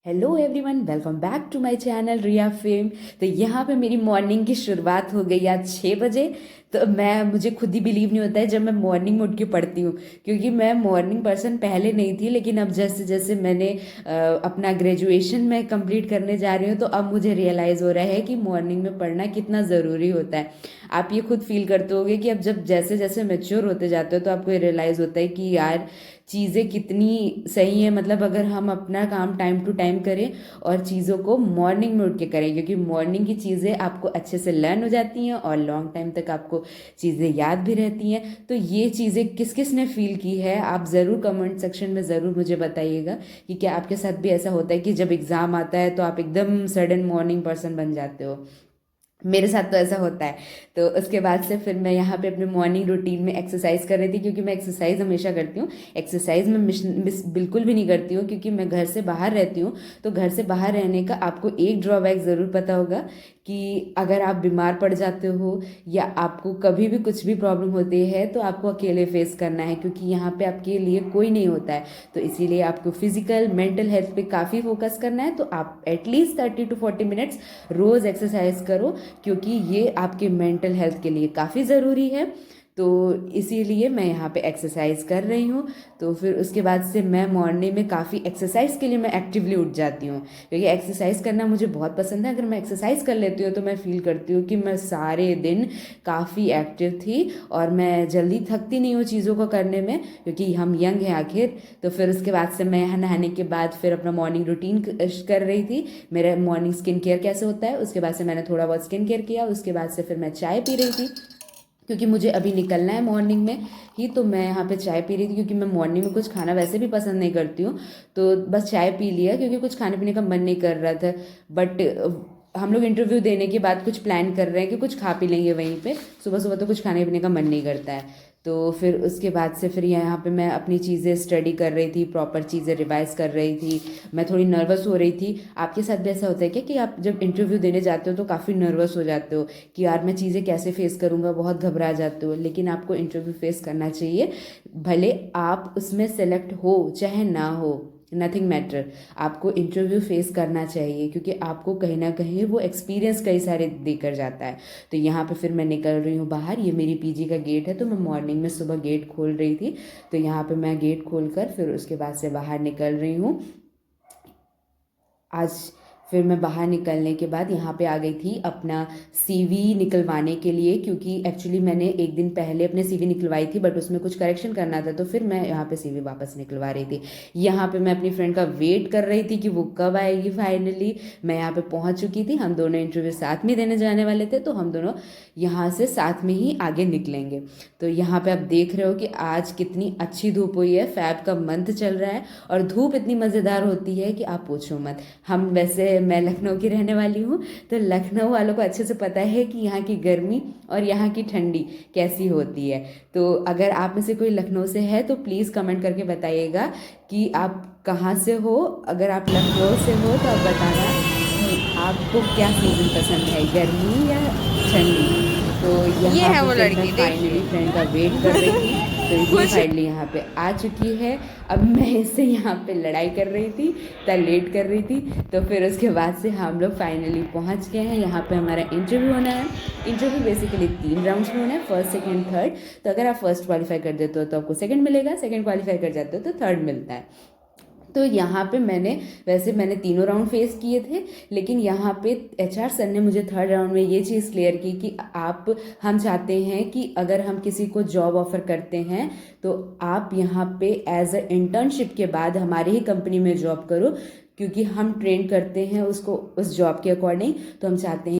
Hello everyone, welcome back to my channel Riya fame. तो यहाँ पे मेरी मॉर्निंग की शुरुआत हो गई आज 6 बजे। तो मुझे खुद ही बिलीव नहीं होता है जब मैं मॉर्निंग में उठ के पढ़ती हूँ, क्योंकि मैं मॉर्निंग पर्सन पहले नहीं थी, लेकिन अब जैसे जैसे मैंने अपना ग्रेजुएशन में कंप्लीट करने जा रही हूँ तो अब मुझे रियलाइज़ हो रहा है कि मॉर्निंग में पढ़ना कितना ज़रूरी होता है। आप ये खुद फील करते होगे कि अब जब जैसे जैसे मैच्योर होते जाते हो तो आपको रियलाइज़ होता है कि यार चीज़ें कितनी सही है। मतलब अगर हम अपना काम टाइम टू टाइम करें और चीज़ों को मॉर्निंग में उठ के करें, क्योंकि मॉर्निंग की चीज़ें आपको अच्छे से लर्न हो जाती हैं और लॉन्ग टाइम तक आपको चीज़ें याद भी रहती हैं। तो ये चीज़ें किस किस ने फील की है आप ज़रूर कमेंट सेक्शन में ज़रूर मुझे बताइएगा कि क्या आपके साथ भी ऐसा होता है कि जब एग्ज़ाम आता है तो आप एकदम सडन मॉर्निंग पर्सन बन जाते हो। मेरे साथ तो ऐसा होता है। तो उसके बाद से फिर मैं यहाँ पे अपने मॉर्निंग रूटीन में एक्सरसाइज कर रही थी, क्योंकि मैं एक्सरसाइज हमेशा करती हूँ। एक्सरसाइज में मिस बिल्कुल भी नहीं करती हूँ, क्योंकि मैं घर से बाहर रहती हूँ। तो घर से बाहर रहने का आपको एक ड्रॉबैक ज़रूर पता होगा कि अगर आप बीमार पड़ जाते हो या आपको कभी भी कुछ भी प्रॉब्लम होती है तो आपको अकेले फेस करना है, क्योंकि यहाँ पे आपके लिए कोई नहीं होता है। तो इसीलिए आपको फिजिकल मेंटल हेल्थ पे काफ़ी फोकस करना है। तो आप एटलीस्ट 30 to 40 मिनट्स रोज़ एक्सरसाइज करो, क्योंकि ये आपके मेंटल हेल्थ के लिए काफ़ी ज़रूरी है। तो इसीलिए मैं यहाँ पे एक्सरसाइज कर रही हूँ। तो फिर उसके बाद से मैं मॉर्निंग में काफ़ी एक्सरसाइज के लिए मैं एक्टिवली उठ जाती हूँ, क्योंकि एक्सरसाइज करना मुझे बहुत पसंद है। अगर मैं एक्सरसाइज कर लेती हूँ तो मैं फील करती हूँ कि मैं सारे दिन काफ़ी एक्टिव थी और मैं जल्दी थकती नहीं हूँ चीज़ों को करने में, क्योंकि हम यंग हैं आखिर। तो फिर उसके बाद से मैं नहाने के बाद फिर अपना मॉर्निंग रूटीन कर रही थी। मेरा मॉर्निंग स्किन केयर कैसे होता है, उसके बाद से मैंने थोड़ा बहुत स्किन केयर किया। उसके बाद से फिर मैं चाय पी रही थी, क्योंकि मुझे अभी निकलना है मॉर्निंग में ही। तो मैं यहाँ पे चाय पी रही थी, क्योंकि मैं मॉर्निंग में कुछ खाना वैसे भी पसंद नहीं करती हूँ। तो बस चाय पी लिया, क्योंकि कुछ खाने पीने का मन नहीं कर रहा था। बट हम लोग इंटरव्यू देने के बाद कुछ प्लान कर रहे हैं कि कुछ खा पी लेंगे वहीं पे। सुबह सुबह तो कुछ खाने पीने का मन नहीं करता है। तो फिर उसके बाद से फिर यहाँ पे मैं अपनी चीज़ें स्टडी कर रही थी, प्रॉपर चीज़ें रिवाइज कर रही थी। मैं थोड़ी नर्वस हो रही थी। आपके साथ भी ऐसा होता है क्या कि आप जब इंटरव्यू देने जाते हो तो काफ़ी नर्वस हो जाते हो कि यार मैं चीज़ें कैसे फेस करूँगा, बहुत घबरा जाते हो। लेकिन आपको इंटरव्यू फेस करना चाहिए, भले आप उसमें सेलेक्ट हो चाहे ना हो, नथिंग मैटर। आपको इंटरव्यू फेस करना चाहिए, क्योंकि आपको कहीं ना कहीं वो एक्सपीरियंस कई सारे देकर जाता है। तो यहाँ पे फिर मैं निकल रही हूँ बाहर। ये मेरी पीजी का गेट है, तो मैं मॉर्निंग में सुबह गेट खोल रही थी। तो यहाँ पे मैं गेट खोल कर फिर उसके बाद से बाहर निकल रही हूँ आज। फिर मैं बाहर निकलने के बाद यहाँ पे आ गई थी अपना सीवी निकलवाने के लिए, क्योंकि एक्चुअली मैंने एक दिन पहले अपने सीवी निकलवाई थी, बट उसमें कुछ करेक्शन करना था। तो फिर मैं यहाँ पे सीवी वापस निकलवा रही थी। यहाँ पे मैं अपनी फ्रेंड का वेट कर रही थी कि वो कब आएगी। फाइनली मैं यहाँ पे पहुँच चुकी थी। हम दोनों इंटरव्यू साथ में देने जाने वाले थे, तो हम दोनों यहाँ से साथ में ही आगे निकलेंगे। तो यहाँ पे आप देख रहे हो कि आज कितनी अच्छी धूप हुई है। फैब का मंथ चल रहा है और धूप इतनी मज़ेदार होती है कि आप पूछो मत। हम वैसे मैं लखनऊ की रहने वाली हूँ, तो लखनऊ वालों को अच्छे से पता है कि यहाँ की गर्मी और यहाँ की ठंडी कैसी होती है। तो अगर आप में से कोई लखनऊ से है तो प्लीज़ कमेंट करके बताइएगा कि आप कहाँ से हो। अगर आप लखनऊ से हो तो आप बताना कि आपको क्या सीज़न पसंद है, गर्मी या ठंडी। तो ये यहाँ है पे वो फिर मैं लड़की फाइनली देखिए। फ्रेंड का वेट कर रही थी। तो ये कुछ फाइनली यहाँ पे आ चुकी है। अब मैं इससे यहाँ पे लड़ाई कर रही थी, इतना लेट कर रही थी। तो फिर उसके बाद से हम लोग फाइनली पहुँच गए हैं। यहाँ पे हमारा इंटरव्यू होना है। इंटरव्यू बेसिकली 3 राउंड्स में होना है, फर्स्ट सेकेंड थर्ड। तो अगर आप फर्स्ट क्वालिफाई कर देते हो तो आपको सेकेंड मिलेगा, सेकेंड क्वालिफाई कर जाते हो तो थर्ड मिलता है। तो यहाँ पे मैंने तीनों राउंड फेस किए थे, लेकिन यहाँ पे एचआर सर ने मुझे थर्ड राउंड में ये चीज़ क्लियर की कि हम चाहते हैं कि अगर हम किसी को जॉब ऑफर करते हैं तो आप यहाँ पे एज अ इंटर्नशिप के बाद हमारे ही कंपनी में जॉब करो, क्योंकि हम ट्रेन करते हैं उसको उस जॉब के अकॉर्डिंग। तो हम चाहते हैं